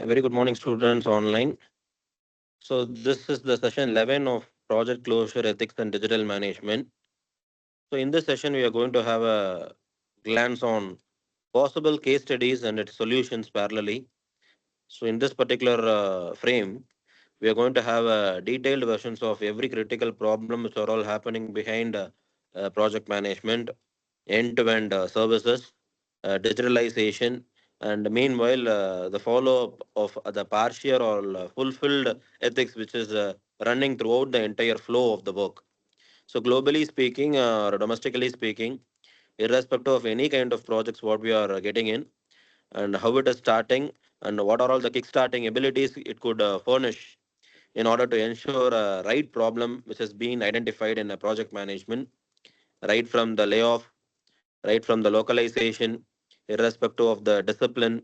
Very good morning, students online. So, this is the session 11 of Project Closure Ethics and Digital Management. So, in this session, we are going to have a glance on possible case studies and its solutions parallelly. So, in this particular frame, we are going to have detailed versions of every critical problem which are all happening behind project management, end-to-end services, digitalization, and meanwhile the follow-up of the partial or fulfilled ethics which is running throughout the entire flow of the work. So globally speaking or domestically speaking, irrespective of any kind of projects what we are getting in and how it is starting and what are all the kickstarting abilities it could furnish in order to ensure a right problem which has been identified in a project management, right from the layoff, right from the localization, irrespective of the discipline,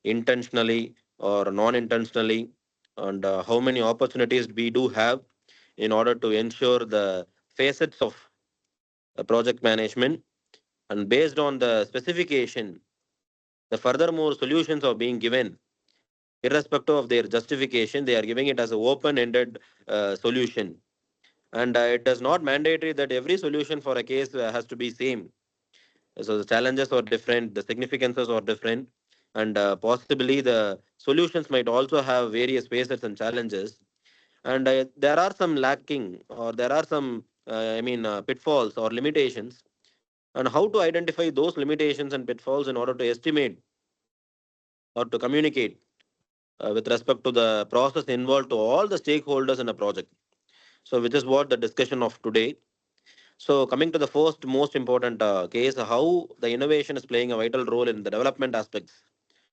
intentionally or non-intentionally, and how many opportunities we do have in order to ensure the facets of project management. And based on the specification, the furthermore solutions are being given irrespective of their justification. They are giving it as an open-ended solution, and it is not mandatory that every solution for a case has to be same. So the challenges are different, the significances are different, and possibly the solutions might also have various facets and challenges. And there are some lacking, or there are some, pitfalls or limitations. And how to identify those limitations and pitfalls in order to estimate or to communicate with respect to the process involved to all the stakeholders in a project. So, which is what the discussion of today. So, coming to the first most important case, how the innovation is playing a vital role in the development aspects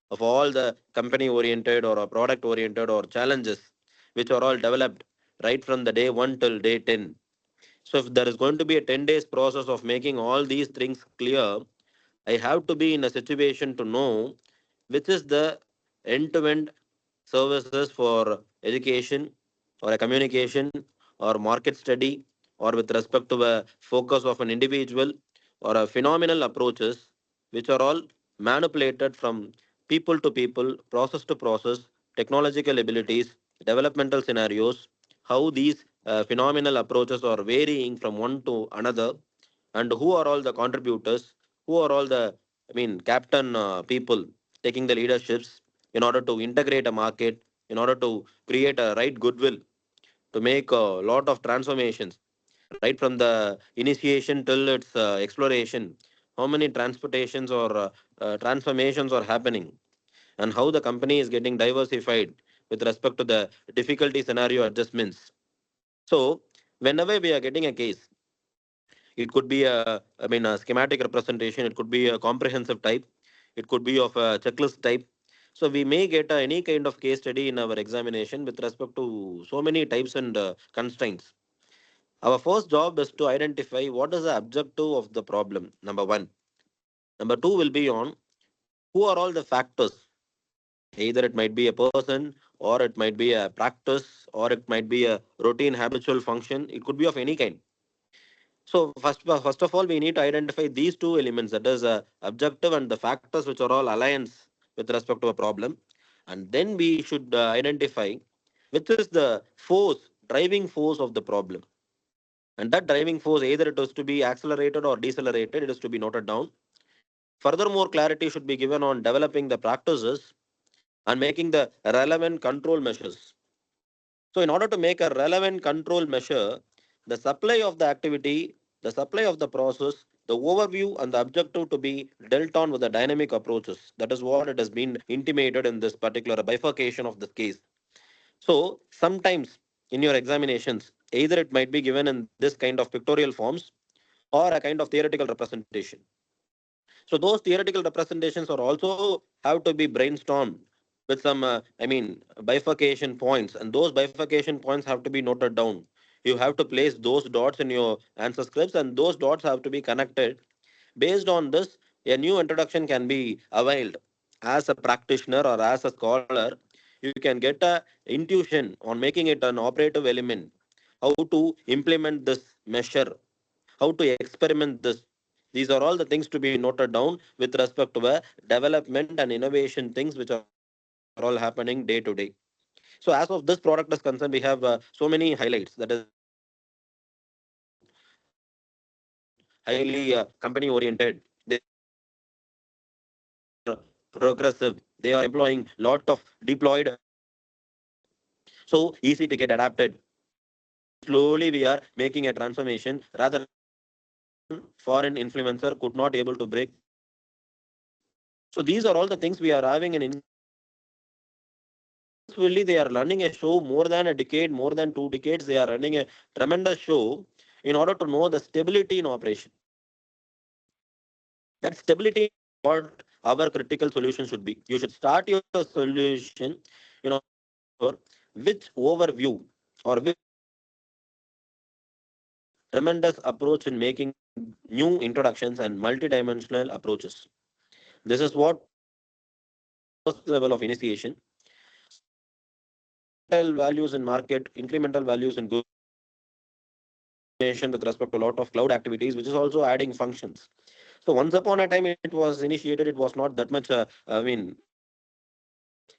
of all the company oriented or product oriented or challenges which are all developed right from the day 1 till day 10. So, if there is going to be a 10 days process of making all these things clear, I have to be in a situation to know which is the end to end services for education or a communication or market study or with respect to a focus of an individual or a phenomenal approaches which are all manipulated from people to people, process to process, technological abilities, developmental scenarios, how these phenomenal approaches are varying from one to another, and who are all the contributors, who are all the, captain people taking the leaderships in order to integrate a market, in order to create a right goodwill, to make a lot of transformations, right from the initiation till its exploration. How many transportations or transformations are happening, and how the company is getting diversified with respect to the difficulty scenario adjustments. So, whenever we are getting a case, it could be a schematic representation. It could be a comprehensive type. It could be of a checklist type. So we may get any kind of case study in our examination with respect to so many types and constraints. Our first job is to identify what is the objective of the problem. Number one. Number two will be on who are all the factors. Either it might be a person, or it might be a practice, or it might be a routine habitual function. It could be of any kind. So first of all, we need to identify these two elements, that is objective and the factors which are all alliance with respect to a problem. And then we should identify which is the force, driving force of the problem. And that driving force, either it is to be accelerated or decelerated, it is to be noted down. Furthermore, clarity should be given on developing the practices and making the relevant control measures. So, in order to make a relevant control measure, the supply of the activity, the supply of the process, the overview, and the objective to be dealt on with the dynamic approaches. That is what it has been intimated in this particular bifurcation of the case. So, sometimes in your examinations, either it might be given in this kind of pictorial forms or a kind of theoretical representation. So those theoretical representations are also have to be brainstormed with some, bifurcation points, and those bifurcation points have to be noted down. You have to place those dots in your answer scripts, and those dots have to be connected. Based on this, a new introduction can be availed. As a practitioner or as a scholar, you can get a intuition on making it an operative element, how to implement this measure, how to experiment this. These are all the things to be noted down with respect to development and innovation things which are all happening which are all happening day to day. So as of this product is concerned, we have so many highlights. That is highly company oriented. They are progressive. They are employing lot of deployed so easy to get adapted. So slowly we are making a transformation rather than foreign influencer could not able to break through. So these are all the things we are having an successfully. They are running a show more than a decade, more than 2 decades. They are running a tremendous show in order to know the stability in operation. That stability what our critical solution should be. You should start your solution in order to which overview or which tremendous approach in making new introductions and multidimensional approaches. This is what first level of initiation. Incremental values in market, incremental values in good information with respect to a lot of cloud activities, which is also adding functions. So once upon a time, it was initiated. It was not that much.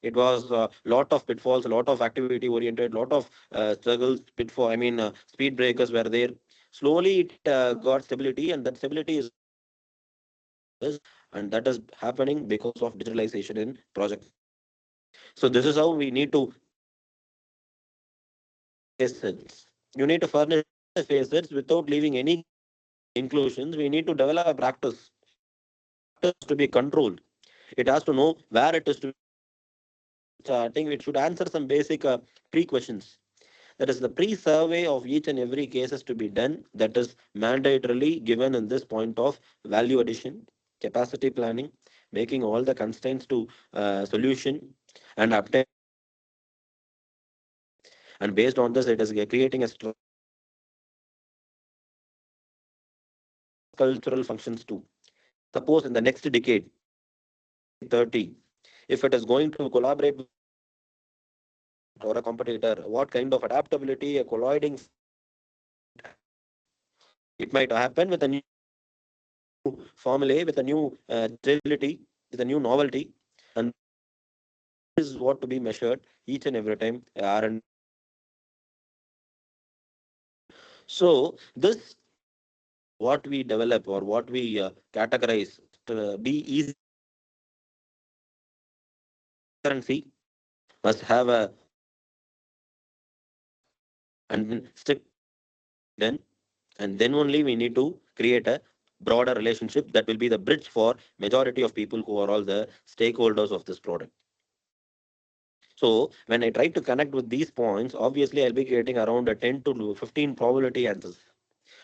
It was a lot of pitfalls, a lot of activity oriented, lot of struggles, pitfall. Speed breakers were there. Slowly, it got stability, and that stability is and that is happening because of digitalization in project. So this is how we need to facets. You need to furnish the facets without leaving any inclusions. We need to develop a practice. Practice to be controlled. It has to know where it is to starting. It should answer some basic pre-questions. That is the pre-survey of each and every cases to be done. That is mandatorily given in this point of value addition, capacity planning, making all the constraints to solution and obtain. And based on this, it is creating a cultural functions too. Suppose in the next decade, 30, if it is going to collaborate with or a competitor, what kind of adaptability, a colliding, it might happen with a new formulae, with a new stability, with a new novelty, and this is what to be measured each and every time. R&. So this what we develop or what we categorize to be easy currency must have a and stick then and then only we need to create a broader relationship that will be the bridge for majority of people who are all the stakeholders of this product. So when I try to connect with these points, obviously I'll be getting around a 10 to 15 probability answers.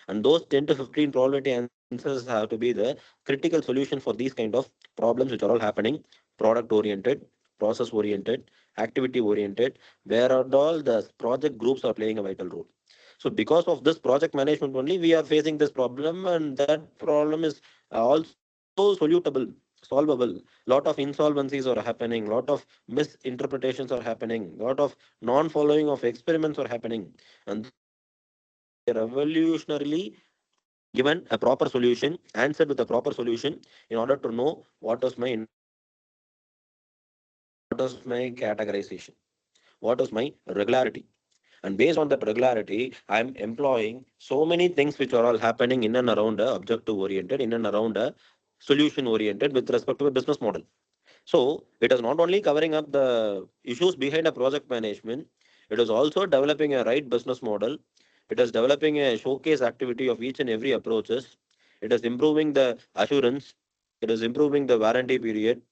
And those 10 to 15 probability answers have to be the critical solution for these kind of problems which are all happening, product oriented, process oriented, activity oriented, where are all the project groups are playing a vital role. So because of this project management only, we are facing this problem, and that problem is also solutable, solvable. Lot of insolvencies are happening, lot of misinterpretations are happening, lot of non-following of experiments are happening, and revolutionarily given a proper solution, answered with a proper solution in order to know what is my categorization, what is my regularity. And based on that regularity, I'm employing so many things which are all happening in and around a objective oriented, in and around a solution oriented with respect to a business model. So it is not only covering up the issues behind a project management, it is also developing a right business model. It is developing a showcase activity of each and every approaches. It is improving the assurance. It is improving the warranty period.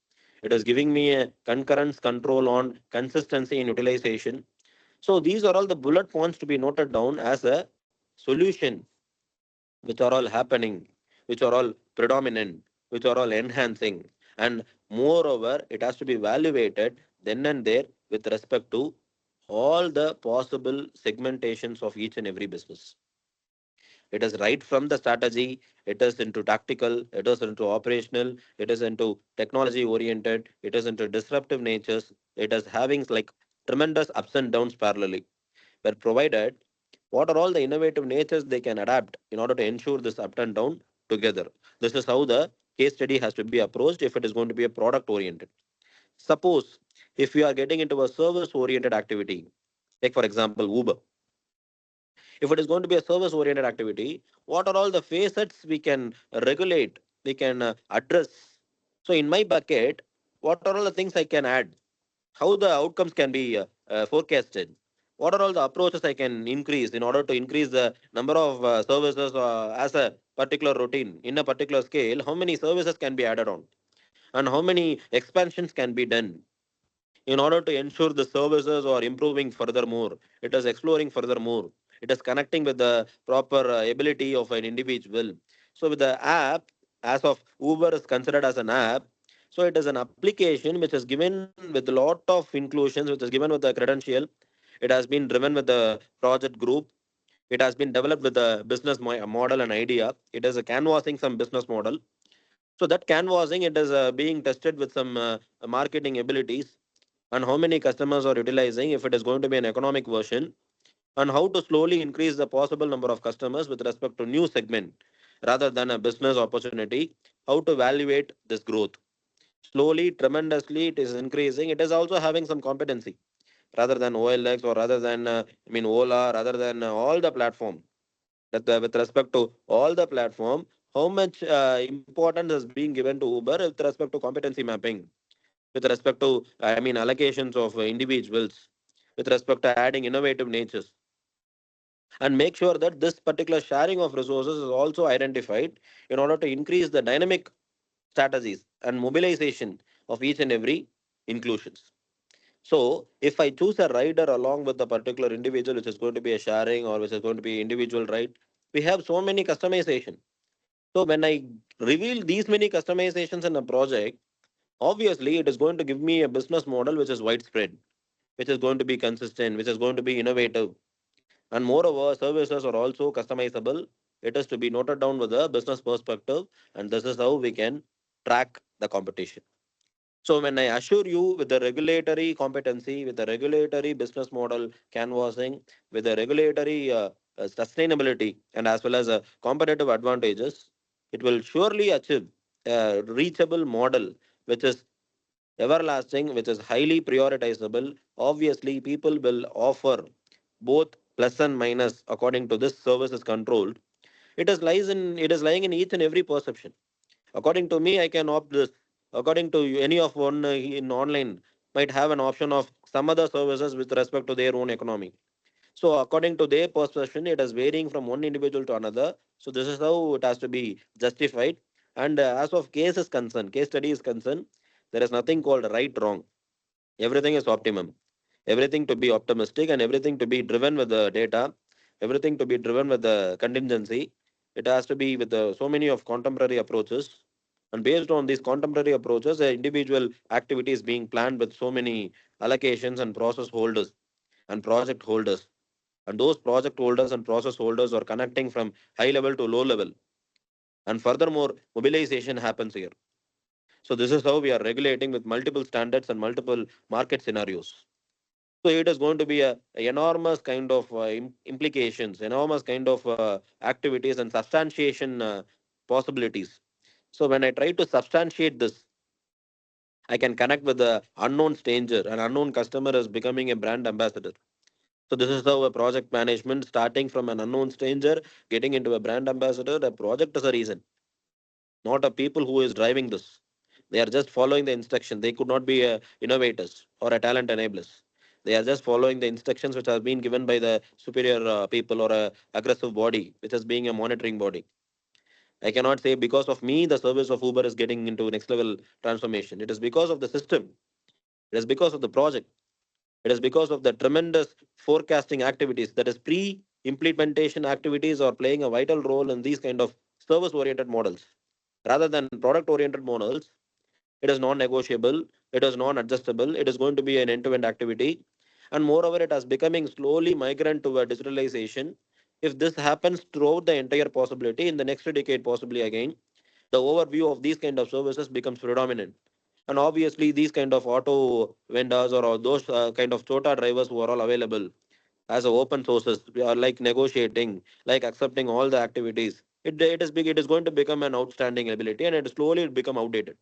It is giving me a concurrence control on consistency in utilization. So these are all the bullet points to be noted down as a solution which are all happening, which are all predominant, which are all enhancing. And moreover, it has to be evaluated then and there with respect to all the possible segmentations of each and every business. It is right from the strategy, it is into tactical, it is into operational, it is into technology oriented, it is into disruptive natures, it is having like tremendous ups and downs parallelly. Were provided what are all the innovative natures they can adapt in order to ensure this up and down together. This is how the case study has to be approached if it is going to be a product oriented. Suppose If we are getting into a service oriented activity, like for example Uber, if it is going to be a service oriented activity, what are all the facets we can regulate, we can address? So in my bucket, what are all the things I can add? How the outcomes can be forecasted? What are all the approaches I can increase in order to increase the number of services as a particular routine in a particular scale? How many services can be added on, and how many expansions can be done in order to ensure the services are improving furthermore? It is exploring furthermore. It is connecting with the proper ability of an individual. So with the app, as of Uber is considered as an app, so it is an application which is given with a lot of inclusions, which is given with the credential. It has been driven with the project group. It has been developed with a business model and idea. It is a canvassing some business model. So that canvassing, it is being tested with some marketing abilities, and how many customers are utilizing if it is going to be an economic version, and how to slowly increase the possible number of customers with respect to new segment rather than a business opportunity. How to evaluate this growth slowly, tremendously, it is increasing. It is also having some competency rather than OLX, or rather than Ola, rather than all the platform, that with respect to all the platform, how much importance is being given to Uber with respect to competency mapping, with respect to allocations of individuals, with respect to adding innovative natures, and make sure that this particular sharing of resources is also identified in order to increase the dynamic strategies and mobilization of each and every inclusions. So if I choose a rider along with a particular individual, which is going to be a sharing or which is going to be individual ride, we have so many customization. So when I reveal these many customizations in a project, obviously it is going to give me a business model which is widespread, which is going to be consistent, which is going to be innovative. And moreover, services are also customizable. It is to be noted down with a business perspective, and this is how we can track the competition. So when I assure you with the regulatory competency, with the regulatory business model canvassing, with the regulatory sustainability, and as well as competitive advantages, it will surely achieve a reachable model which is everlasting, which is highly prioritizable. Obviously, people will offer both plus and minus according to this service is controlled. It is lying in each and every perception. According to me, I can opt this. According to any of one in online might have an option of some other services with respect to their own economy. So according to their perception, it is varying from one individual to another. So this is how it has to be justified. And as of case is concerned, case study is concerned, there is nothing called right wrong. Everything is optimum. Everything to be optimistic, and everything to be driven with the data. Everything to be driven with the contingency. It has to be with so many of contemporary approaches. And based on these contemporary approaches, the individual activities being planned with so many allocations and process holders and project holders. And those project holders and process holders are connecting from high level to low level. And furthermore, mobilization happens here. So this is how we are regulating with multiple standards and multiple market scenarios. So it is going to be a enormous kind of implications, enormous kind of activities and substantiation possibilities. So when I try to substantiate this, I can connect with the unknown stranger. An unknown customer is becoming a brand ambassador. So this is how a project management, starting from an unknown stranger, getting into a brand ambassador. A project is a reason, not a people who is driving this. They are just following the instruction. They could not be innovators or a talent enablers. They are just following the instructions which have been given by the superior people or a aggressive body, which is being a monitoring body. I cannot say because of me the service of Uber is getting into next level transformation. It is because of the system. It is because of the project. It is because of the tremendous forecasting activities, that is pre-implementation activities, are playing a vital role in these kind of service-oriented models. Rather than product-oriented models, it is non-negotiable, it is non-adjustable, it is going to be an end-to-end activity. And moreover, it is becoming slowly migrant to a digitalization. If this happens throughout the entire possibility, in the next decade possibly again, the overview of these kind of services becomes predominant. And obviously, these kind of auto vendors or those kind of chota drivers who are all available as a open sources, we are like negotiating, like accepting all the activities. It is big. It is going to become an outstanding ability, and it slowly become outdated.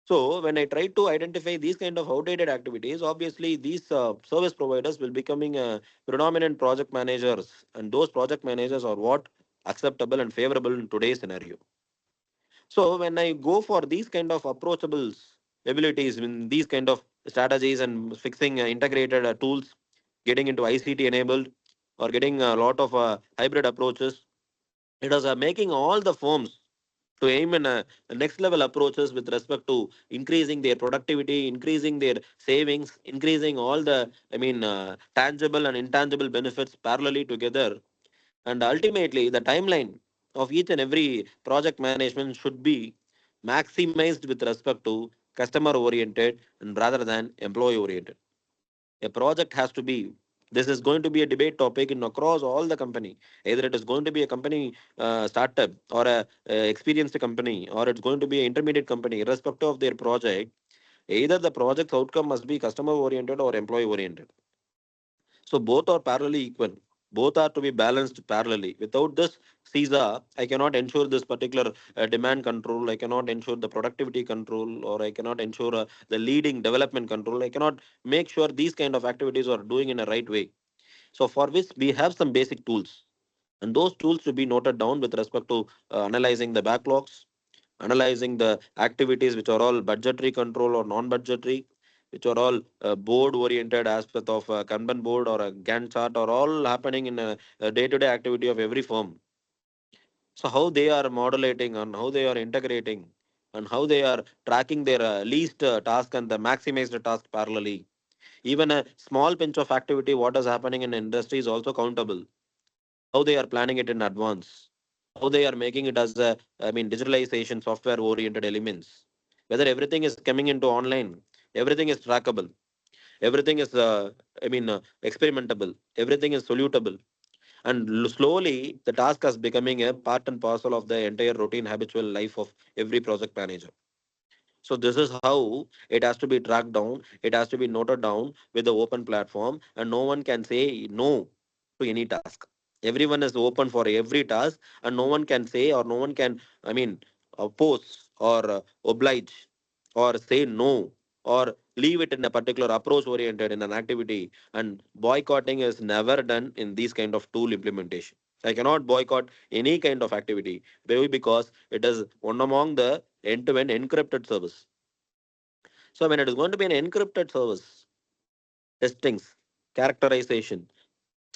So when I try to identify these kind of outdated activities, obviously these service providers will becoming predominant project managers, and those project managers are what acceptable and favorable in today's scenario. So when I go for these kind of approachables abilities, in these kind of strategies and fixing integrated tools, getting into ICT enabled, or getting a lot of hybrid approaches, it is making all the firms to aim in next level approaches with respect to increasing their productivity, increasing their savings, increasing all the, tangible and intangible benefits parallelly together. And ultimately, the timeline of each and every project management should be maximized with respect to customer oriented and rather than employee oriented. A project has to be, this is going to be a debate topic in across all the company. Either it is going to be a company startup or a experienced company, or it's going to be an intermediate company, irrespective of their project. Either the project's outcome must be customer oriented or employee oriented. So both are parallelly equal. Both are to be balanced parallelly. Without this CISA, I cannot ensure this particular demand control. I cannot ensure the productivity control, or I cannot ensure the leading development control. I cannot make sure these kind of activities are doing in a right way. So for which we have some basic tools, and those tools should be noted down with respect to analyzing the backlogs, analyzing the activities which are all budgetary control or non-budgetary, which are all board-oriented aspect of a Kanban board or a Gantt chart, are all happening in a day-to-day activity of every firm. So how they are modulating and how they are integrating and how they are tracking their least task and the maximized task parallelly. Even a small pinch of activity, what is happening in industry is also countable. How they are planning it in advance, how they are making it as a, digitalization software oriented elements. Whether everything is coming into online, everything is trackable, everything is, experimentable, everything is solutable. And slowly, the task is becoming a part and parcel of the entire routine habitual life of every project manager. So this is how it has to be tracked down. It has to be noted down with the open platform, and no one can say no to any task. Everyone is open for every task, and no one can say, or no one can, oppose or oblige or say no or leave it in a particular approach oriented in an activity. And boycotting is never done in these kind of tool implementation. I cannot boycott any kind of activity, maybe because it is one among the end-to-end encrypted service. So when it is going to be an encrypted service, testings, characterization,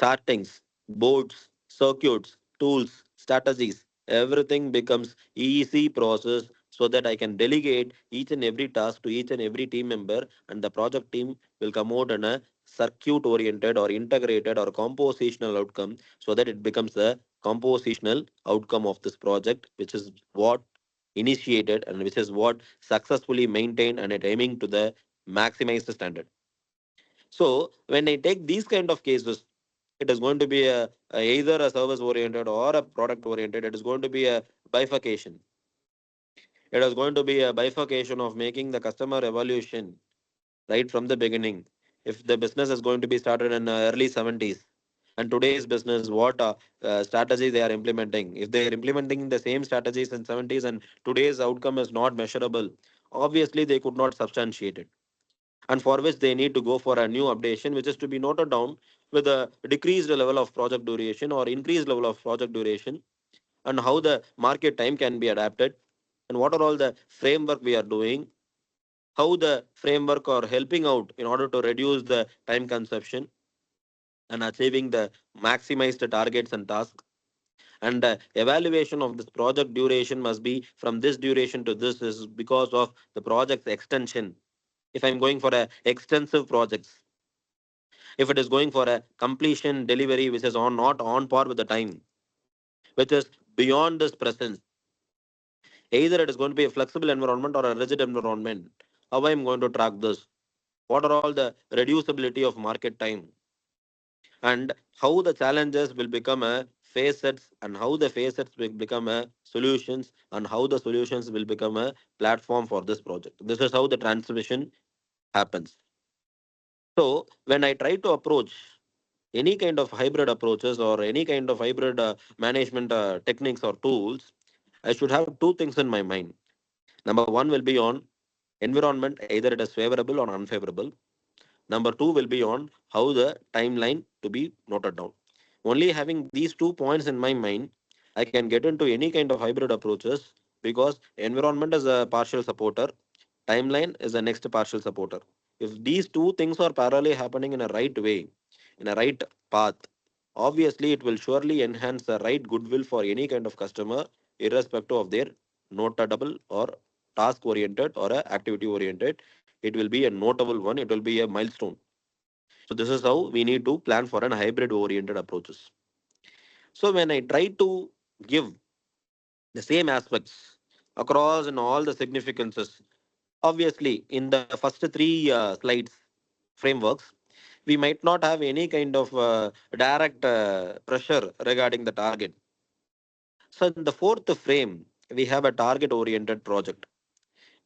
chartings, boards, circuits, tools, strategies, everything becomes easy process so that I can delegate each and every task to each and every team member, and the project team will come out in a circuit oriented or integrated or compositional outcome, so that it becomes the compositional outcome of this project, which is what initiated and which is what successfully maintained and it aiming to the maximized standard. So when I take these kind of cases, it is going to be either a service oriented or a product oriented. It is going to be a bifurcation. It is going to be a bifurcation of making the customer evaluation right from the beginning. If the business is going to be started in early 70s, and today's business, what strategy they are implementing. If they are implementing the same strategies in 70s and today's outcome is not measurable, obviously they could not substantiate it, and for which they need to go for a new updation, which is to be noted down with a decreased level of project duration or increased level of project duration, and how the market time can be adapted, and what are all the framework we are doing, how the framework are helping out in order to reduce the time consumption and achieving the maximized targets and tasks. And the evaluation of this project duration must be from this duration to this is because of the project's extension. If I'm going for a extensive projects, if it is going for a completion delivery which is on not on par with the time, which is beyond this presence, either it is going to be a flexible environment or a rigid environment, how I'm going to track this, what are all the reducibility of market time, and how the challenges will become a facets, and how the facets will become a solutions, and how the solutions will become a platform for this project. This is how the transmission happens. So when I try to approach any kind of hybrid approaches or any kind of hybrid management techniques or tools, I should have two things in my mind. Number one will be on environment, either it is favorable or unfavorable. Number two will be on how the timeline to be noted down. Only having these 2 points in my mind, I can get into any kind of hybrid approaches, because environment is a partial supporter, timeline is the next partial supporter. If these two things are parallelly happening in a right way, in a right path, obviously it will surely enhance the right goodwill for any kind of customer, irrespective of their notable or task oriented or a activity oriented. It will be a notable one, it will be a milestone. So this is how we need to plan for an hybrid oriented approaches. So when I try to give the same aspects across in all the significances, obviously in the first three slides frameworks, we might not have any kind of direct pressure regarding the target. So in the fourth frame, we have a target oriented project.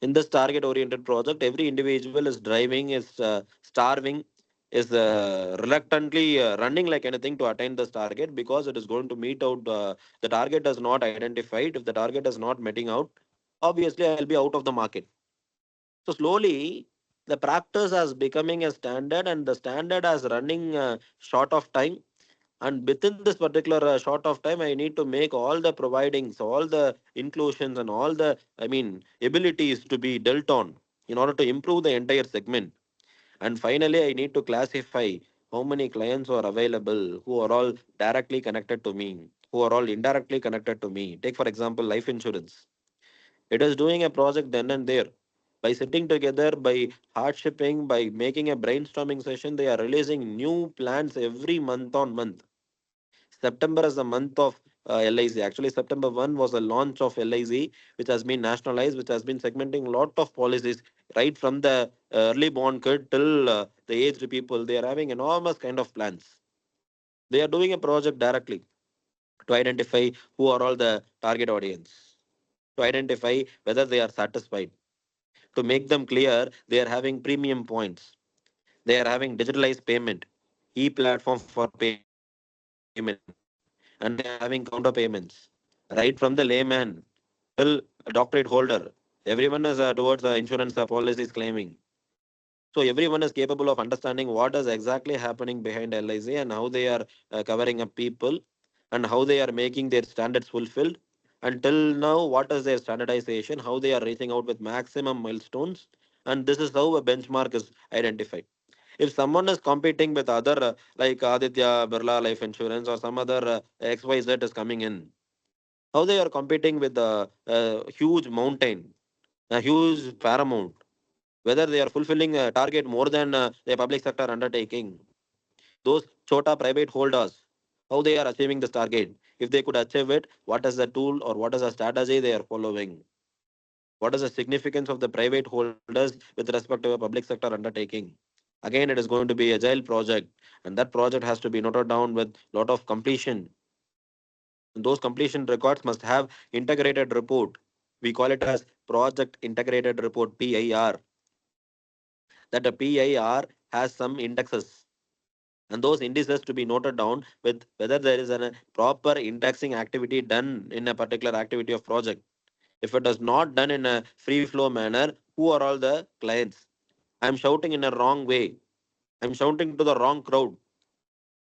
In this target oriented project, every individual is driving, is starving, is reluctantly running like anything to attain this target, because it is going to meet out the target is not identified. If the target is not meeting out, obviously I'll be out of the market. So slowly the practice as becoming a standard, and the standard as running short of time, and within this particular short of time I need to make all the providings, all the inclusions, and all the, I mean, abilities to be dealt on in order to improve the entire segment. And finally I need to classify how many clients are available, who are all directly connected to me, who are all indirectly connected to me. Take for example life insurance. It is doing a project then and there. By sitting together, by hardshipping, by making a brainstorming session, they are releasing new plans every month on month. September is the month of LIC. Actually, September 1 was a launch of LIC, which has been nationalized, which has been segmenting a lot of policies, right from the early born kid till the aged people. They are having enormous kind of plans. They are doing a project directly to identify who are all the target audience, to identify whether they are satisfied, to make them clear they are having premium points, they are having digitalized payment, e-platform for payment, and they are having counter payments, right from the layman till a doctorate holder. Everyone is towards insurance policies claiming. So everyone is capable of understanding what is exactly happening behind LIC, and how they are covering up people, and how they are making their standards fulfilled. Until now, what is their standardization, how they are reaching out with maximum milestones, and this is how a benchmark is identified. If someone is competing with other like Aditya Birla Life Insurance or some other XYZ is coming in, how they are competing with a huge mountain, a huge paramount, whether they are fulfilling a target more than a public sector undertaking. Those chota private holders, how they are achieving this target. If they could achieve it, what is the tool or what is the strategy they are following? What is the significance of the private holders with respect to a public sector undertaking? Again, it is going to be a agile project, and that project has to be noted down with lot of completion. And those completion records must have integrated report. We call it as project integrated report, PIR. That a PIR has some indexes, and those indices to be noted down with whether there is a proper indexing activity done in a particular activity of project. If it is not done in a free flow manner, who are all the clients? I'm shouting in a wrong way. I'm shouting to the wrong crowd.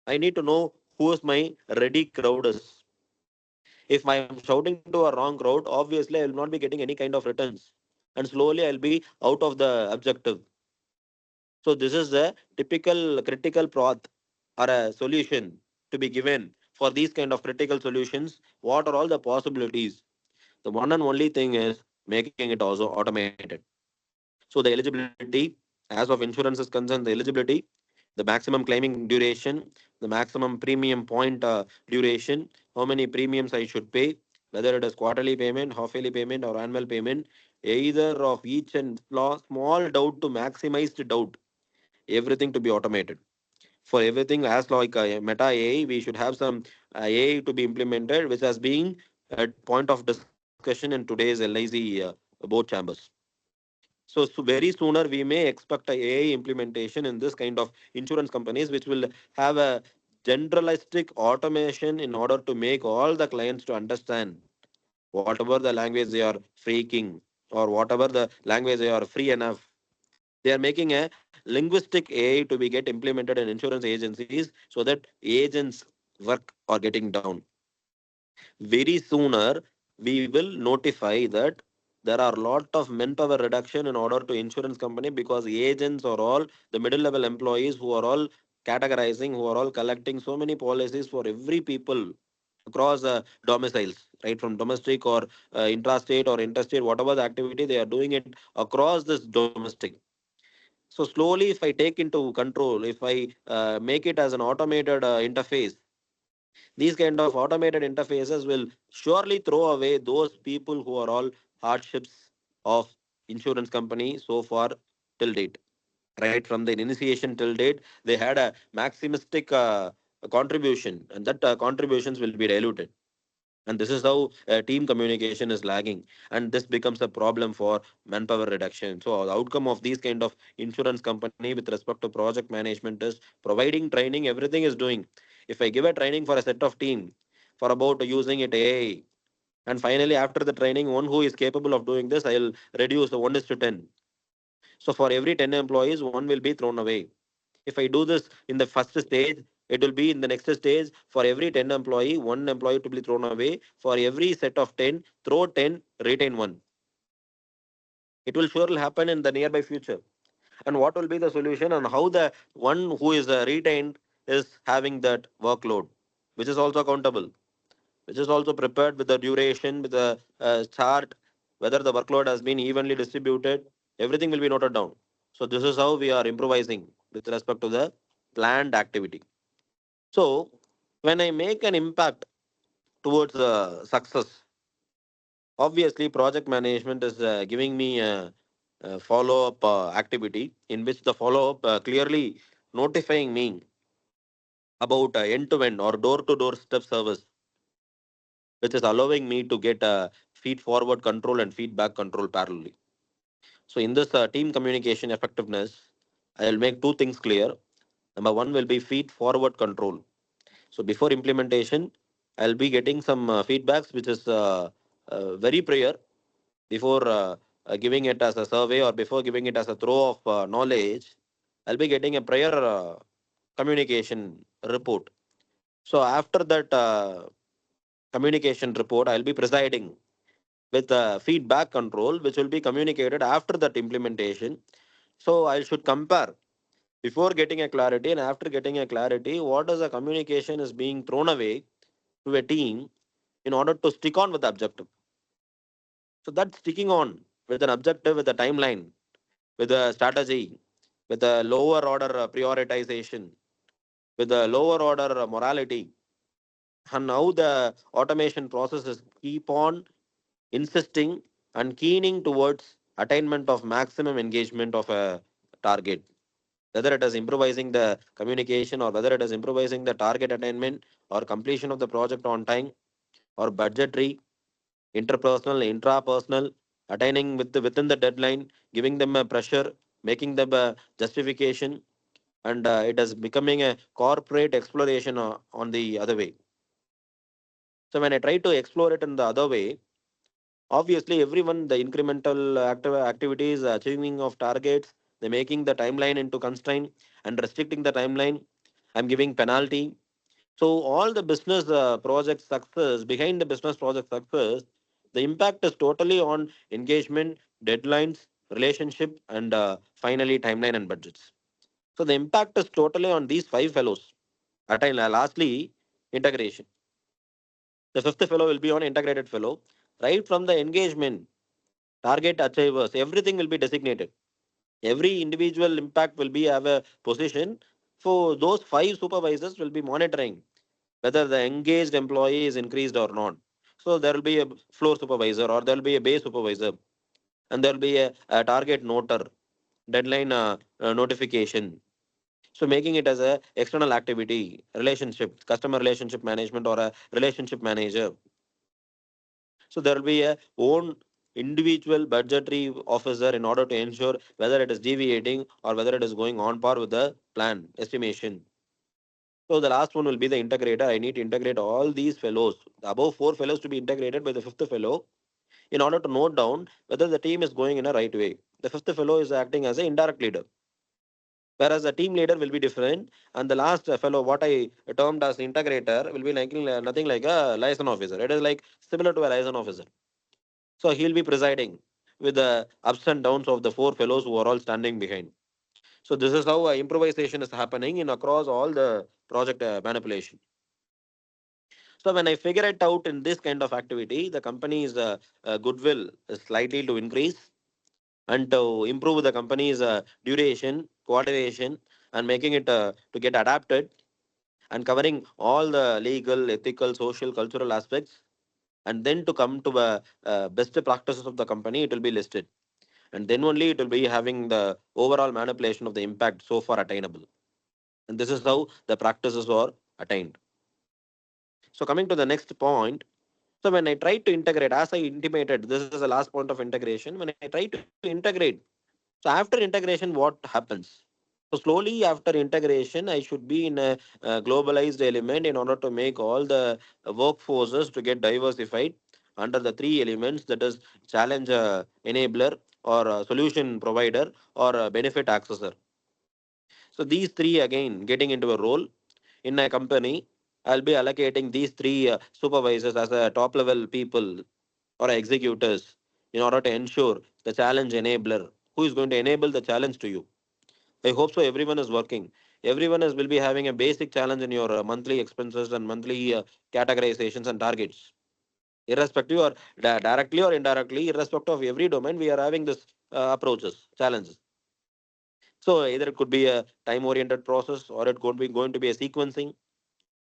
I need to know who is my ready crowd is. If I am shouting to a wrong crowd, obviously I will not be getting any kind of returns. And slowly I'll be out of the objective. So this is the typical critical path or a solution to be given for these kind of critical solutions. What are all the possibilities? The one and only thing is making it also automated. So the eligibility, as of insurance is concerned, the eligibility, the maximum claiming duration, the maximum premium point duration, how many premiums I should pay, whether it is quarterly payment, half-yearly payment, or annual payment, either of each and small doubt to maximized doubt, everything to be automated. For everything, as like Meta AI, we should have some AI to be implemented, which has been a point of discussion in today's LIC board chambers. So very sooner we may expect a AI implementation in this kind of insurance companies, which will have a generalistic automation in order to make all the clients to understand whatever the language they are freaking. or whatever the language they are free enough. They are making a linguistic AI to be get implemented in insurance agencies so that agents work are getting down. Very sooner we will notify that there are lot of manpower reduction in order to insurance company, because agents are all the middle level employees who are all categorizing, who are all collecting so many policies for every people across domiciles, right, from domestic or intrastate or interstate, whatever the activity they are doing it across this domestic. So slowly, if I take into control, if I make it as an automated interface, these kind of automated interfaces will surely throw away those people who are all hardships of insurance company so far till date. Right from the initiation till date, they had a maximistic contribution, and that contributions will be diluted. And this is how team communication is lagging, and this becomes a problem for manpower reduction. So the outcome of these kind of insurance company with respect to project management is providing training, everything is doing. If I give a training for a set of team for about using it AI, and finally after the training, one who is capable of doing this, I'll reduce the 1 is to 10. So for every 10 employees, one will be thrown away. If I do this in the first stage, it will be in the next stage, for every 10 employee, one employee to be thrown away. For every set of 10, throw 10, retain one. It will surely happen in the nearby future. And what will be the solution, and how the one who is retained is having that workload, which is also accountable, which is also prepared with the duration, with the chart, whether the workload has been evenly distributed, everything will be noted down. So this is how we are improvising with respect to the planned activity. So when I make an impact towards success, obviously project management is giving me a follow-up activity in which the follow-up clearly notifying me about end-to-end or door-to-door step service, which is allowing me to get feed forward control and feedback control parallelly. So in this team communication effectiveness, I'll make two things clear. Number one will be feed forward control. So before implementation, I'll be getting some feedbacks, which is very prior, before giving it as a survey or before giving it as a throw of knowledge. I'll be getting a prior communication report. So after that communication report, I'll be presiding with feedback control, which will be communicated after that implementation. So I should compare before getting a clarity and after getting a clarity, what is the communication is being thrown away to a team in order to stick on with the objective. So that sticking on with an objective, with a timeline, with a strategy, with a lower order prioritization, with a lower order morality, and now the automation processes keep on insisting and keening towards attainment of maximum engagement of a target, whether it is improvising the communication or whether it is improvising the target attainment or completion of the project on time or budgetary, interpersonal, intrapersonal, attaining within the deadline, giving them a pressure, making them a justification, and it is becoming a corporate exploration on the other way. So when I try to explore it in the other way, obviously everyone, the incremental activities, achieving of targets, they making the timeline into constraint and restricting the timeline. I'm giving penalty. So all the business project success, behind the business project success, the impact is totally on engagement, deadlines, relationship, and finally timeline and budgets. So the impact is totally on these five fellows. Lastly, integration. The fifth fellow will be on integrated fellow. Right from the engagement, target achievers, everything will be designated. Every individual impact will be have a position. For those five supervisors will be monitoring whether the engaged employee is increased or not. So there will be a floor supervisor or there will be a base supervisor, and there will be a target noter, deadline notification. So making it as a external activity, relationship, customer relationship management or a relationship manager. So there will be a own individual budgetary officer in order to ensure whether it is deviating or whether it is going on par with the plan estimation. So the last one will be the integrator. I need to integrate all these fellows, the above four fellows to be integrated by the fifth fellow. in order to note down whether the team is going in a right way. The fifth fellow is acting as an indirect leader, whereas the team leader will be different, and the last fellow, what I termed as integrator, will be like nothing like a liaison officer. It is like similar to a liaison officer. So he'll be presiding with the ups and downs of the four fellows who are all standing behind. So this is how improvisation is happening in across all the project manipulation. So when I figure it out in this kind of activity, the company's goodwill is slightly to increase, and to improve the company's duration, coordination, and making it to get adapted, and covering all the legal, ethical, social, cultural aspects, and then to come to the best practices of the company, it will be listed, and then only it will be having the overall manipulation of the impact so far attainable. And this is how the practices are attained. So coming to the next point, so when I try to integrate, as I intimated, this is the last point of integration. When I try to integrate, so after integration, what happens? So slowly after integration, I should be in a globalized element in order to make all the workforces to get diversified under the three elements, that is challenge enabler, or solution provider, or benefit accessor. So these three again getting into a role in a company, I'll be allocating these three supervisors as a top level people or executors in order to ensure the challenge enabler who is going to enable the challenge to you. I hope so. Everyone is working. Everyone is will be having a basic challenge in your monthly expenses and monthly categorizations and targets. Irrespective or directly or indirectly, irrespective of every domain, we are having this approaches, challenges. So either it could be a time-oriented process, or it could be going to be a sequencing,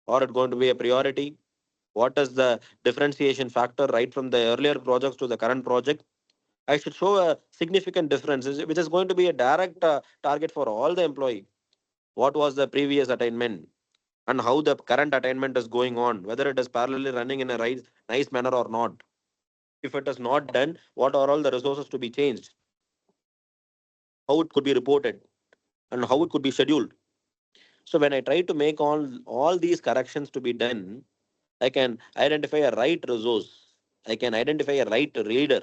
or it going to be a priority. What is the differentiation factor right from the earlier projects to the current project? I should show a significant difference, which is going to be a direct target for all the employee. What was the previous attainment, and how the current attainment is going on, whether it is parallelly running in a right, nice manner or not. If it is not done, what are all the resources to be changed, how it could be reported, and how it could be scheduled. So when I try to make all these corrections to be done, I can identify a right resource. I can identify a right leader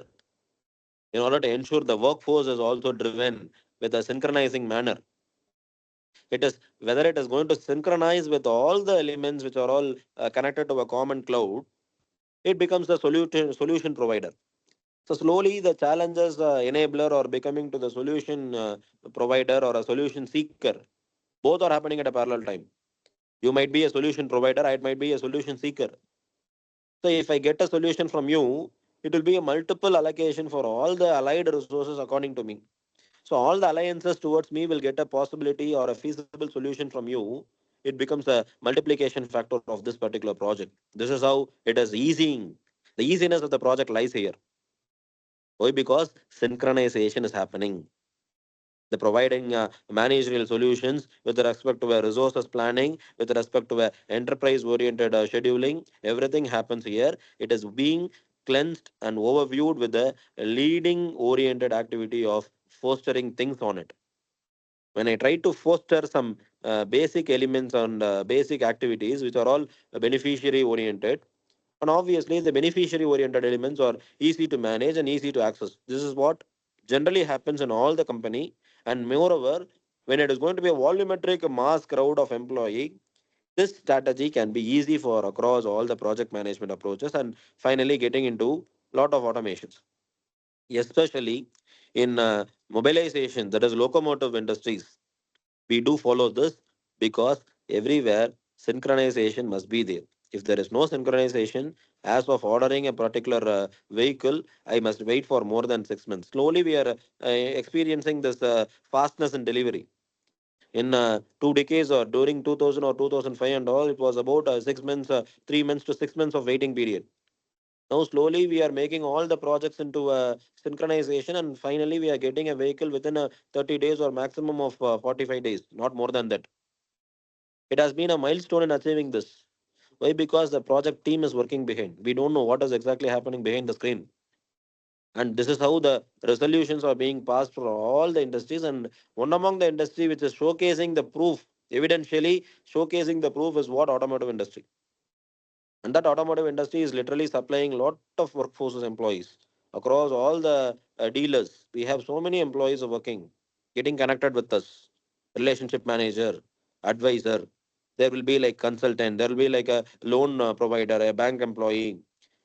in order to ensure the workforce is also driven with a synchronizing manner. It is whether it is going to synchronize with all the elements which are all connected to a common cloud, it becomes the solution provider. So slowly the challenges enabler or becoming to the solution provider or a solution seeker. Both are happening at a parallel time. You might be a solution provider, I might be a solution seeker. So if I get a solution from you, it will be a multiple allocation for all the allied resources according to me. So all the alliances towards me will get a possibility or a feasible solution from you. It becomes a multiplication factor of this particular project. This is how it is easing. The easiness of the project lies here. Why? Because synchronization is happening. The providing managerial solutions with respect to resources planning, with respect to enterprise oriented scheduling, everything happens here. It is being cleansed and overviewed with the leading oriented activity of fostering things on it. When I try to foster some basic elements and basic activities which are all beneficiary oriented, and obviously the beneficiary oriented elements are easy to manage and easy to access. This is what generally happens in all the company. And moreover, when it is going to be a volumetric mass crowd of employee, this strategy can be easy for across all the project management approaches, and finally getting into lot of automations, especially in mobilization, that is locomotive industries. We do follow this because everywhere synchronization must be there. If there is no synchronization, as of ordering a particular vehicle, I must wait for more than 6 months. Slowly we are experiencing this fastness in delivery. In 2 decades or during 2000 or 2005 and all, it was about 6 months, 3 months to 6 months of waiting period. Now slowly we are making all the projects into synchronization, and finally we are getting a vehicle within 30 days or maximum of 45 days, not more than that. It has been a milestone in achieving this. Why? Because the project team is working behind. We don't know what is exactly happening behind the screen. And this is how the resolutions are being passed for all the industries. And one among the industry which is showcasing the proof, evidentially showcasing the proof, is what? Automotive industry. And that automotive industry is literally supplying lot of workforces employees. across all the dealers. We have so many employees working, getting connected with us. Relationship manager, advisor. There will be like consultant. There will be like a loan provider, a bank employee.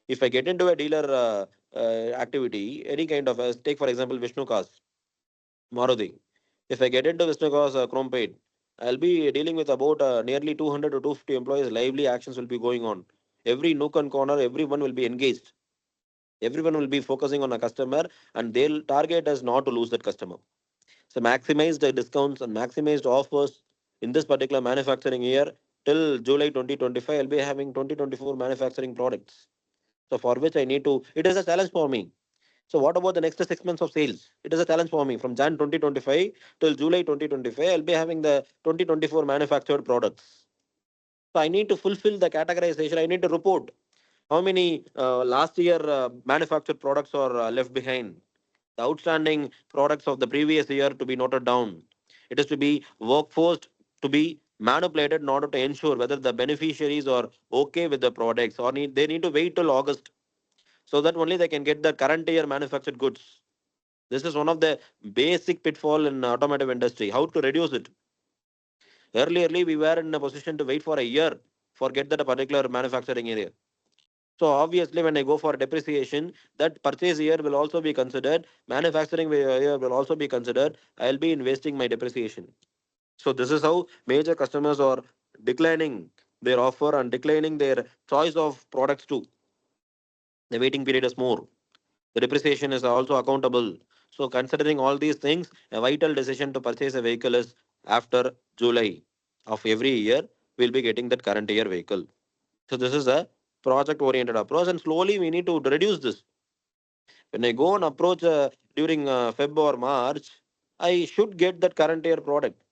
If I get into a dealer activity, any kind of, take for example, Vishnu Cars, Maruti. If I get into Vishnu Cars, Chrome Paid, I'll be dealing with about nearly 200 to 250 employees. Lively actions will be going on. Every nook and corner, everyone will be engaged. Everyone will be focusing on a customer, and their target is not to lose that customer. So maximize the discounts and maximized offers in this particular manufacturing year till July 2025. I'll be having 2024 manufacturing products. So for which I need to, it is a challenge for me. So what about the next 6 months of sales? It is a challenge for me. From Jan 2025 till July 2025, I'll be having the 2024 manufactured products. So I need to fulfill the categorization. I need to report how many last year manufactured products are left behind. The outstanding products of the previous year to be noted down. It is to be workforced to be manipulated in order to ensure whether the beneficiaries are okay with the products or they need to wait till August so that only they can get the current year manufactured goods. This is one of the basic pitfall in automotive industry. How to reduce it? Earlierly, we were in a position to wait for a year for get that particular manufacturing area. So obviously, when I go for depreciation, that purchase year will also be considered. Manufacturing year will also be considered. I'll be investing my depreciation. So this is how major customers are declining their offer and declining their choice of products too. The waiting period is more. The depreciation is also accountable. So considering all these things, a vital decision to purchase a vehicle is after July of every year, we'll be getting that current year vehicle. So this is a project oriented approach, and slowly we need to reduce this. When I go and approach during Feb or March, I should get that current year product.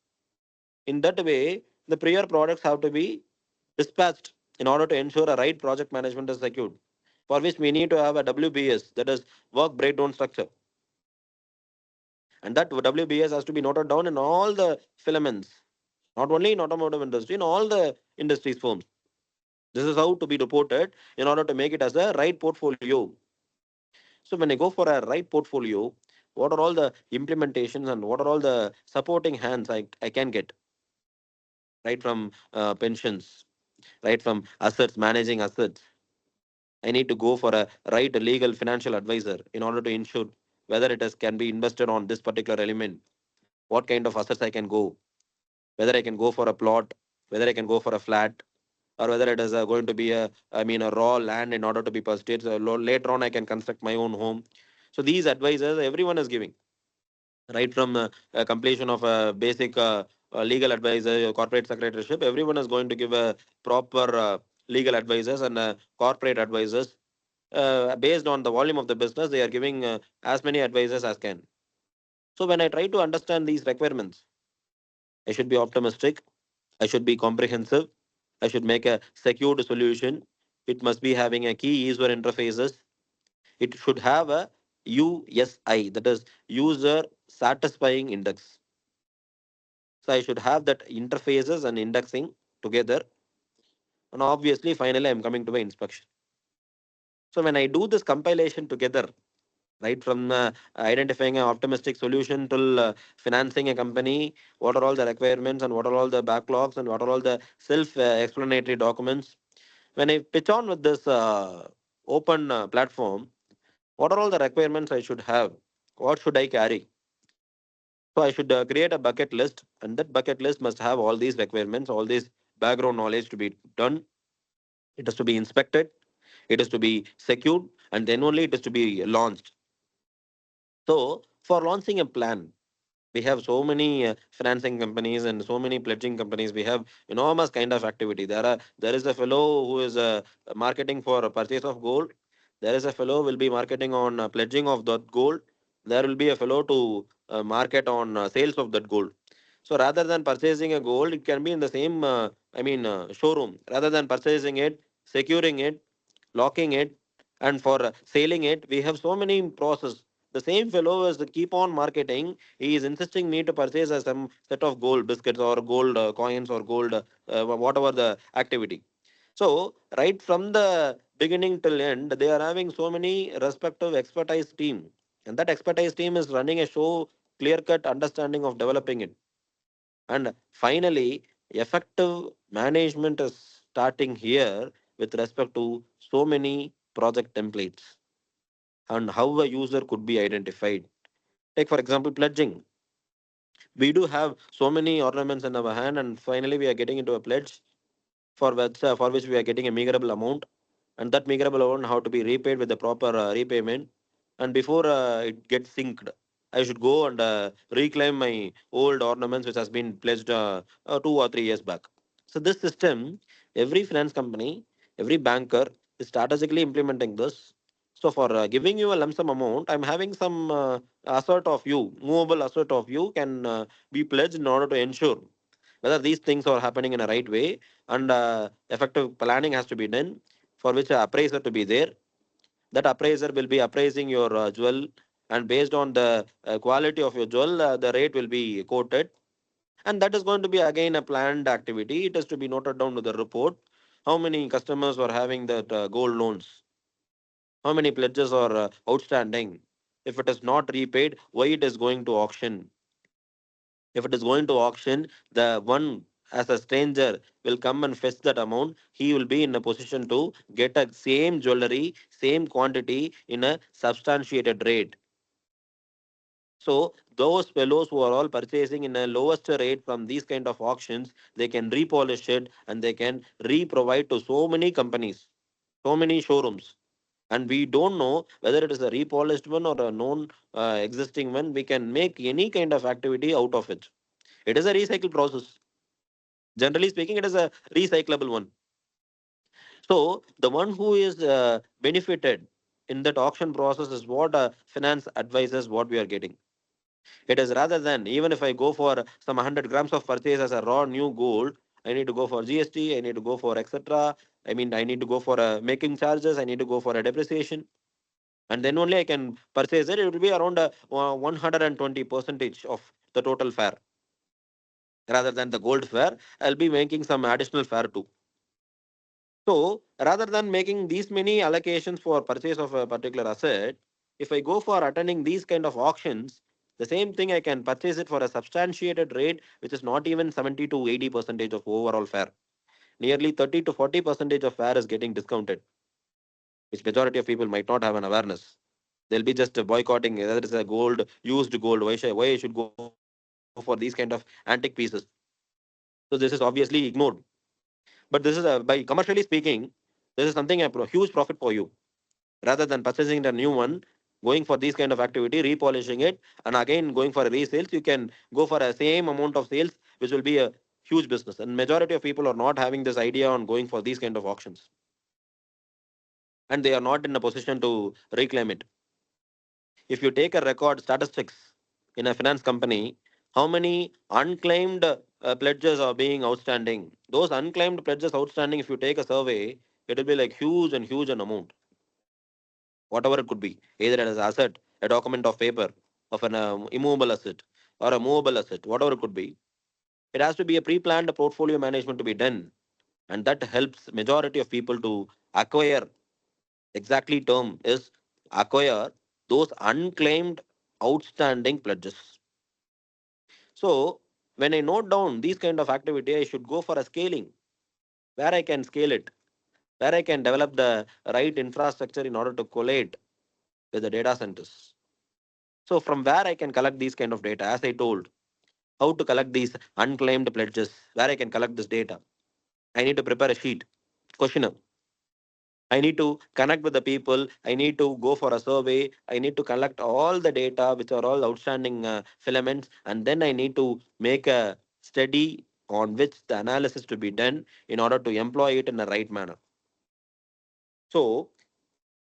In that way, the prior products have to be dispatched in order to ensure a right project management is secured. For which we need to have a WBS, that is work breakdown structure. And that WBS has to be noted down in all the filaments, not only in automotive industry, in all the industries firms. This is how to be reported in order to make it as a right portfolio. So when I go for a right portfolio, what are all the implementations and what are all the supporting hands I can get? Right from pensions, right from assets, managing assets. I need to go for a right legal financial advisor in order to ensure whether it is can be invested on this particular element, what kind of assets I can go, whether I can go for a plot, whether I can go for a flat, or whether it is going to be a raw land in order to be purchased. Later on, I can construct my own home. So these advisors, everyone is giving right from completion of a basic legal advisor, corporate secretaryship. Everyone is going to give a proper legal advisors and corporate advisors. Based on the volume of the business, they are giving as many advisors as can. So when I try to understand these requirements, I should be optimistic. I should be comprehensive. I should make a secured solution. It must be having a key user interfaces. It should have a USI, that is user satisfying index. So I should have that interfaces and indexing together. And obviously, finally, I'm coming to my inspection. So when I do this compilation together, right from identifying an optimistic solution till financing a company, what are all the requirements and what are all the backlogs and what are all the self explanatory documents. When I pitch on with this open platform, what are all the requirements I should have? What should I carry? So I should create a bucket list, and that bucket list must have all these requirements, all these background knowledge to be done. It has to be inspected, it is to be secured, and then only it is to be launched. So for launching a plan, we have so many financing companies and so many pledging companies. We have enormous kind of activity. There is a fellow who is marketing for a purchase of gold. There is a fellow will be marketing on pledging of that gold. There will be a fellow to market on sales of that gold. So rather than purchasing a gold, it can be in the same showroom. Rather than purchasing it, securing it, locking it, and for selling it, we have so many process. The same fellow is to keep on marketing. He is insisting me to purchase some set of gold biscuits or gold coins or gold whatever the activity. So right from the beginning till end, they are having so many respective expertise team. And that expertise team is running a show clear cut understanding of developing it. And finally, effective management is starting here with respect to so many project templates and how a user could be identified. Take, for example, pledging. We do have so many ornaments in our hand, and finally, we are getting into a pledge for which we are getting a measurable amount, and that measurable amount how to be repaid with the proper repayment. And before it gets synced, I should go and reclaim my old ornaments which has been pledged 2 or 3 years back. So this system, every finance company, every banker is strategically implementing this. So for giving you a lump sum amount, I'm having some assert of you, movable assert of you can be pledged in order to ensure whether these things are happening in a right way, and effective planning has to be done, for which a appraiser to be there. That appraiser will be appraising your jewel, and based on the quality of your jewel, the rate will be quoted. And that is going to be again a planned activity. It is to be noted down to the report. How many customers were having that gold loans? How many pledges are outstanding? If it is not repaid, why it is going to auction? If it is going to auction, the one as a stranger will come and fetch that amount. He will be in a position to get a same jewelry, same quantity in a substantiated rate. So those fellows who are all purchasing in a lowest rate from these kind of auctions, they can repolish it and they can re-provide to so many companies, so many showrooms. And we don't know whether it is a repolished one or a known existing one. We can make any kind of activity out of it. It is a recycle process. Generally speaking, it is a recyclable one. So the one who is benefited in that auction process is what finance advisors what we are getting. It is rather than, even if I go for some 100 grams of purchase as a raw new gold, I need to go for GST, I need to go for etc. I mean, I need to go for making charges, I need to go for a depreciation, and then only I can purchase it. It will be around 120 percentage of the total fare. Rather than the gold fare, I'll be making some additional fare too. So rather than making these many allocations for purchase of a particular asset, if I go for attending these kind of auctions, the same thing I can purchase it for a substantiated rate, which is not even 70 to 80 percentage of overall fare. Nearly 30 to 40 percentage of fare is getting discounted, which majority of people might not have an awareness. They'll be just boycotting whether it's a gold, used gold. Why I should go for these kind of antique pieces? So this is obviously ignored. But this is by commercially speaking, this is something a huge profit for you. Rather than purchasing the new one, going for these kind of activity, repolishing it, and again going for a resales, you can go for a same amount of sales, which will be a huge business. And majority of people are not having this idea on going for these kind of auctions, and they are not in a position to reclaim it. If you take a record statistics in a finance company, how many unclaimed pledges are being outstanding? Those unclaimed pledges outstanding, if you take a survey, it will be like huge and huge an amount, whatever it could be, either as asset, a document of paper, of an immovable asset, or a movable asset, whatever it could be. It has to be a pre-planned portfolio management to be done, and that helps majority of people to acquire. Exactly term is acquire those unclaimed outstanding pledges. So when I note down these kind of activity, I should go for a scaling where I can scale it, where I can develop the right infrastructure in order to collate with the data centers. So from where I can collect these kind of data, as I told, how to collect these unclaimed pledges, where I can collect this data. I need to prepare a sheet, questionnaire. I need to connect with the people. I need to go for a survey. I need to collect all the data, which are all outstanding filaments, and then I need to make a study on which the analysis to be done in order to employ it in the right manner. So,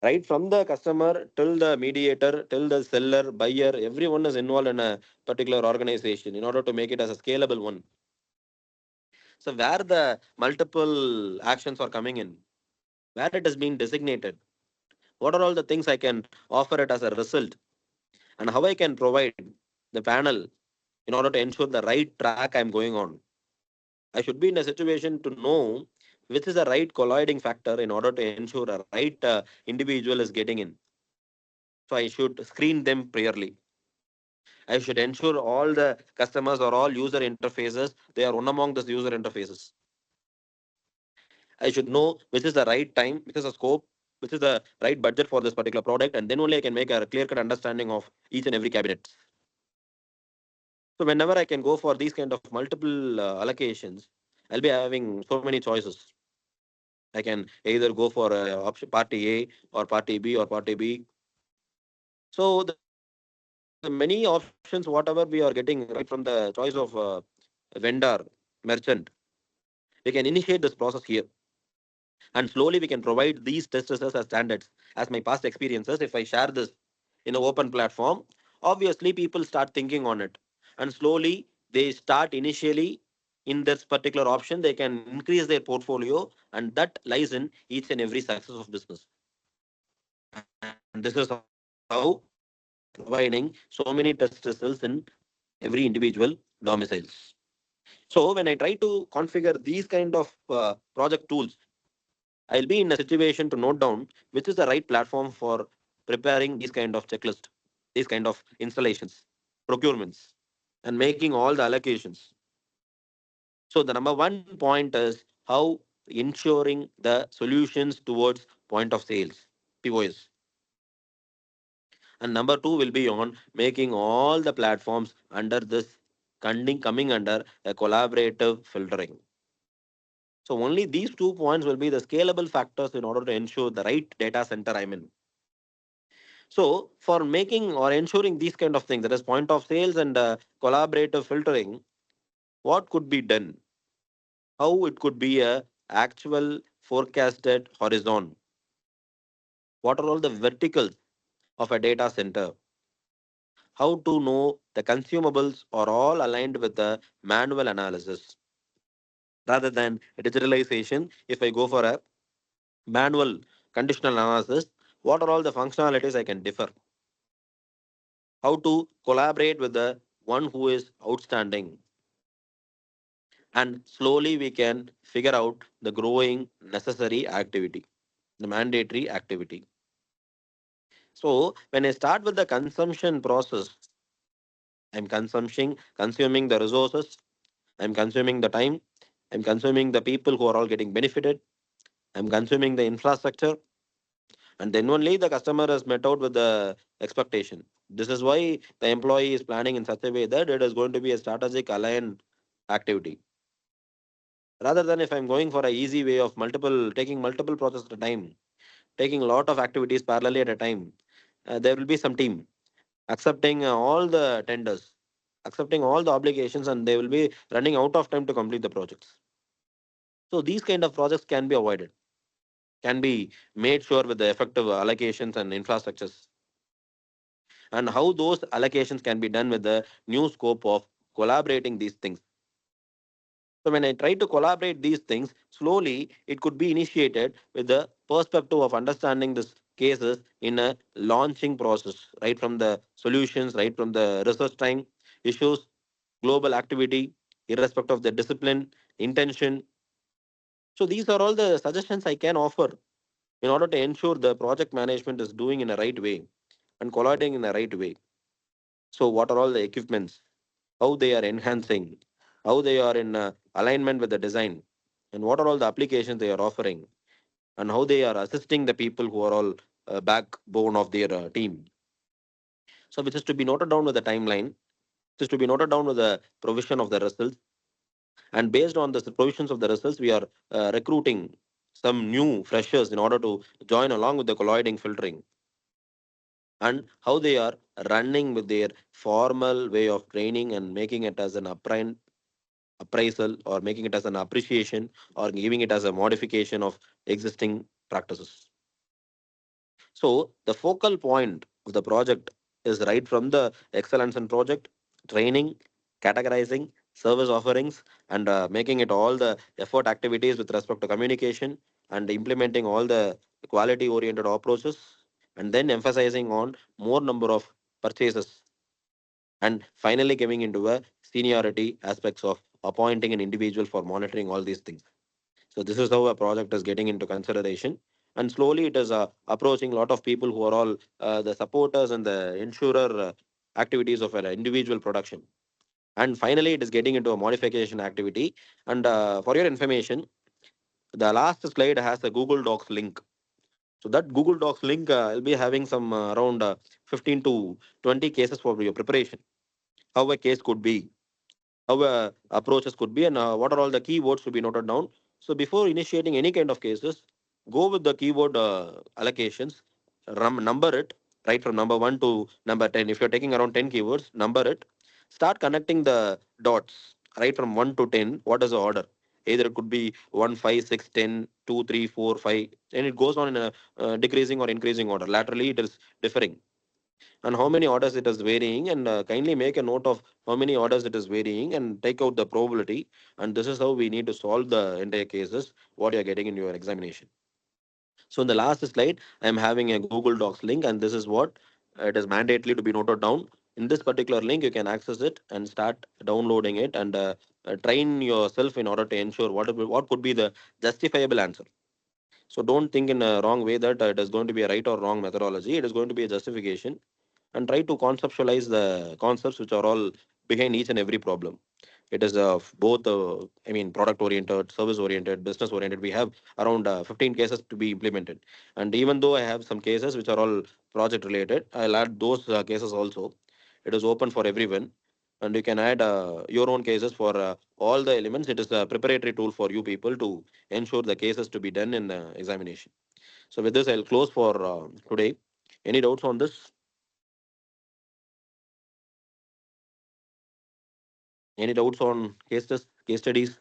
right from the customer till the mediator, till the seller, buyer, everyone is involved in a particular organization in order to make it as a scalable one. So, where the multiple actions are coming in, where it has been designated, what are all the things I can offer it as a result, and how I can provide the panel in order to ensure the right track I'm going on. I should be in a situation to know which is the right colliding factor in order to ensure a right individual is getting in. So I should screen them priorly. I should ensure all the customers or all user interfaces, they are one among those user interfaces. I should know which is the right time, which is the scope, which is the right budget for this particular product, and then only I can make a clear cut understanding of each and every cabinet. So whenever I can go for these kind of multiple allocations, I'll be having so many choices. I can either go for option party A or party B or party B. So the many options, whatever we are getting right from the choice of vendor, merchant, we can initiate this process here, and slowly we can provide these test results as standards. As my past experiences, if I share this in an open platform, obviously people start thinking on it, and slowly they start initially in this particular option. They can increase their portfolio, and that lies in each and every success of business. And this is how we are providing so many test results in every individual domiciles. So when I try to configure these kind of project tools, I'll be in a situation to note down which is the right platform for preparing these kind of checklist, these kind of installations, procurements, and making all the allocations. So the number one point is how ensuring the solutions towards point of sales, POS. And number two will be on making all the platforms under this coming under a collaborative filtering. So only these 2 points will be the scalable factors in order to ensure the right data center I'm in. So for making or ensuring these kind of things, that is point of sales and collaborative filtering, what could be done? How it could be a actual forecasted horizon? What are all the verticals of a data center? How to know the consumables are all aligned with the manual analysis rather than digitalization. If I go for a manual conditional analysis, what are all the functionalities I can differ? How to collaborate with the one who is outstanding, and slowly we can figure out the growing necessary activity, the mandatory activity. So when I start with the consumption process, I'm consuming the resources, I'm consuming the time, I'm consuming the people who are all getting benefited, I'm consuming the infrastructure, and then only the customer is met out with the expectation. This is why the employee is planning in such a way that it is going to be a strategic aligned activity. Rather than if I'm going for a easy way of multiple taking multiple processes at a time, taking a lot of activities parallelly at a time, there will be some team accepting all the tenders, accepting all the obligations, and they will be running out of time to complete the projects. So these kind of projects can be avoided, can be made sure with the effective allocations and infrastructures, and how those allocations can be done with the new scope of collaborating these things. So when I try to collaborate these things, slowly it could be initiated with the perspective of understanding these cases in a launching process, right from the solutions, right from the research time, issues, global activity, irrespective of the discipline, intention. So these are all the suggestions I can offer in order to ensure the project management is doing in a right way and colliding in a right way. So what are all the equipments? How they are enhancing, how they are in alignment with the design, and what are all the applications they are offering, and how they are assisting the people who are all backbone of their team. So, which is to be noted down with the timeline, which is to be noted down with the provision of the results, and based on the provisions of the results, we are recruiting some new freshers in order to join along with the colloiding filtering, and how they are running with their formal way of training and making it as an appraisal or making it as an appreciation or giving it as a modification of existing practices. So the focal point of the project is right from the excellence in project, training, categorizing, service offerings, and making it all the effort activities with respect to communication and implementing all the quality oriented approaches, and then emphasizing on more number of purchases, and finally giving into a seniority aspects of appointing an individual for monitoring all these things. So this is how a project is getting into consideration, and slowly it is approaching a lot of people who are all the supporters and the insurer activities of an individual production. And finally, it is getting into a modification activity. And for your information, the last slide has a Google Docs link. So that Google Docs link will be having some around 15 to 20 cases for your preparation. How a case could be, how approaches could be, and what are all the keywords to be noted down. So before initiating any kind of cases, go with the keyword allocations, number it right from number 1 to number 10. If you're taking around 10 keywords, number it. Start connecting the dots right from 1 to 10. What is the order? Either it could be 1, 5, 6, 10, 2, 3, 4, 5, and it goes on in a decreasing or increasing order. Laterally, it is differing, and how many orders it is varying, and kindly make a note of how many orders it is varying and take out the probability. And this is how we need to solve the entire cases what you are getting in your examination. So in the last slide, I am having a Google Docs link, and this is what it is mandatory to be noted down. In this particular link, you can access it and start downloading it, and train yourself in order to ensure what could be the justifiable answer. So don't think in a wrong way that it is going to be a right or wrong methodology. It is going to be a justification, and try to conceptualize the concepts which are all behind each and every problem. It is both, I mean, product oriented, service oriented, business oriented. We have around 15 cases to be implemented. And even though I have some cases which are all project related, I'll add those cases also. It is open for everyone. And you can add your own cases for all the elements. It is a preparatory tool for you people to ensure the cases to be done in the examination. So with this, I'll close for today. Any doubts on this? Any doubts on case studies?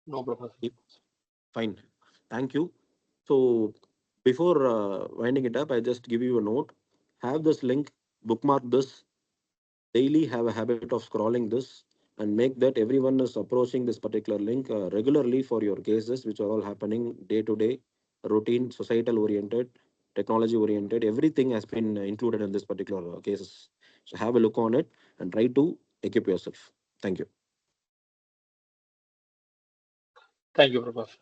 No, Professor. Yep. Fine. Thank you. So before winding it up, I just give you a note. Have this link, bookmark this, daily have a habit of scrolling this, and make that everyone is approaching this particular link regularly for your cases, which are all happening day to day, routine, societal oriented, technology oriented. Everything has been included in this particular cases. So have a look on it and try to equip yourself. Thank you. Thank you, Professor.